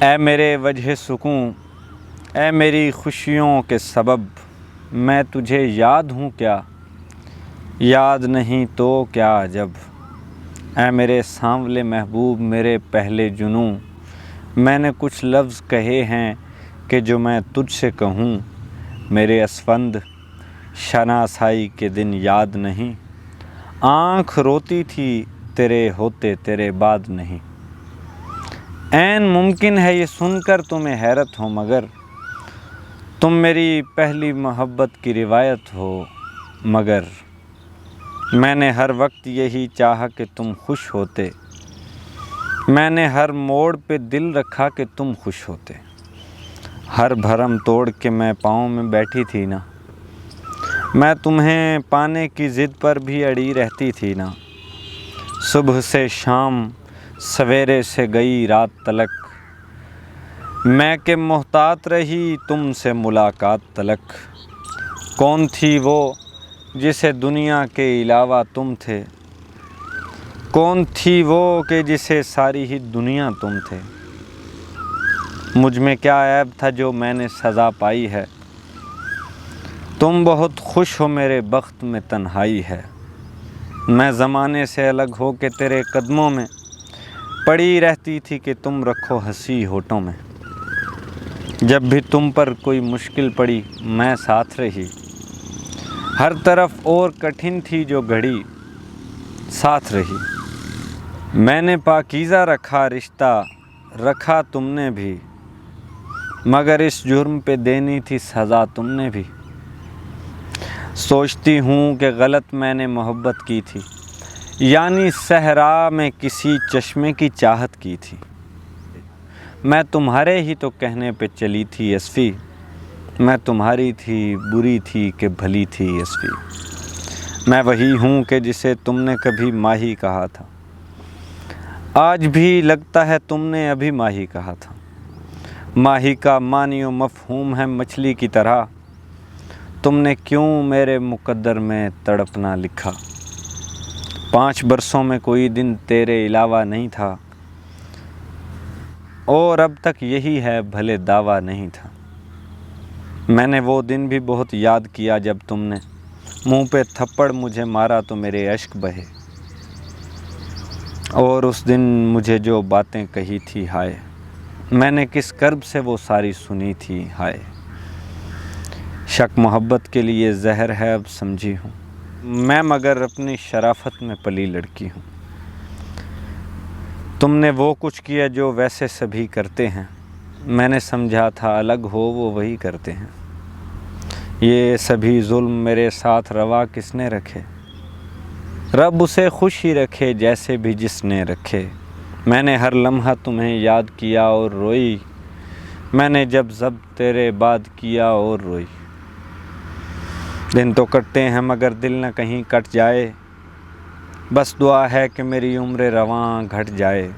اے میرے وجہ سکون، اے میری خوشیوں کے سبب، میں تجھے یاد ہوں کیا، یاد نہیں تو کیا عجب۔ اے میرے سانولے محبوب، میرے پہلے جنوں، میں نے کچھ لفظ کہے ہیں کہ جو میں تجھ سے کہوں، میرے اسفند شناسائی کے دن یاد نہیں، آنکھ روتی تھی تیرے ہوتے تیرے بعد نہیں۔ عین ممکن ہے یہ سن کر تمہیں حیرت ہو، مگر تم میری پہلی محبت کی روایت ہو، مگر میں نے ہر وقت یہی چاہا کہ تم خوش ہوتے، میں نے ہر موڑ پہ دل رکھا کہ تم خوش ہوتے۔ ہر بھرم توڑ کے میں پاؤں میں بیٹھی تھی نا، میں تمہیں پانے کی ضد پر بھی اڑی رہتی تھی نا، صبح سے شام، سویرے سے گئی رات تلک، میں کہ محتاط رہی تم سے ملاقات تلک۔ کون تھی وہ جسے دنیا کے علاوہ تم تھے، کون تھی وہ کہ جسے ساری ہی دنیا تم تھے۔ مجھ میں کیا عیب تھا جو میں نے سزا پائی ہے، تم بہت خوش ہو میرے بخت میں تنہائی ہے۔ میں زمانے سے الگ ہو کے تیرے قدموں میں پڑی رہتی تھی کہ تم رکھو ہنسی ہونٹوں میں۔ جب بھی تم پر کوئی مشکل پڑی میں ساتھ رہی، ہر طرف اور کٹھن تھی جو گھڑی ساتھ رہی۔ میں نے پاکیزہ رکھا رشتہ، رکھا تم نے بھی، مگر اس جرم پہ دینی تھی سزا تم نے بھی۔ سوچتی ہوں کہ غلط میں نے محبت کی تھی، یعنی صحرا میں کسی چشمے کی چاہت کی تھی۔ میں تمہارے ہی تو کہنے پہ چلی تھی اسفی، میں تمہاری تھی بری تھی کہ بھلی تھی اسفی۔ میں وہی ہوں کہ جسے تم نے کبھی ماہی کہا تھا، آج بھی لگتا ہے تم نے ابھی ماہی کہا تھا۔ ماہی کا معنی و مفہوم ہے مچھلی کی طرح، تم نے کیوں میرے مقدر میں تڑپنا لکھا۔ 5 برسوں میں کوئی دن تیرے علاوہ نہیں تھا، اور اب تک یہی ہے بھلے دعویٰ نہیں تھا۔ میں نے وہ دن بھی بہت یاد کیا جب تم نے منہ پہ تھپڑ مجھے مارا تو میرے اشک بہے، اور اس دن مجھے جو باتیں کہی تھی ہائے، میں نے کس کرب سے وہ ساری سنی تھی ہائے۔ شک محبت کے لیے زہر ہے اب سمجھی ہوں میں، مگر اپنی شرافت میں پلی لڑکی ہوں۔ تم نے وہ کچھ کیا جو ویسے سبھی کرتے ہیں، میں نے سمجھا تھا الگ ہو وہ وہی کرتے ہیں۔ یہ سبھی ظلم میرے ساتھ روا کس نے رکھے، رب اسے خوش ہی رکھے جیسے بھی جس نے رکھے۔ میں نے ہر لمحہ تمہیں یاد کیا اور روئی، میں نے جب تیرے بعد کیا اور روئی۔ دن تو کٹتے ہیں مگر دل نہ کہیں کٹ جائے، بس دعا ہے کہ میری عمر رواں گھٹ جائے۔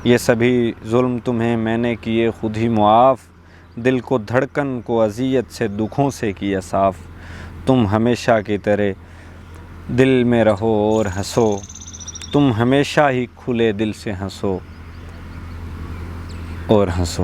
یہ سبھی ظلم تمہیں میں نے کیے خود ہی معاف، دل کو دھڑکن کو اذیت سے دکھوں سے کیا صاف۔ تم ہمیشہ کی طرح دل میں رہو اور ہنسو، تم ہمیشہ ہی کھلے دل سے ہنسو اور ہنسو۔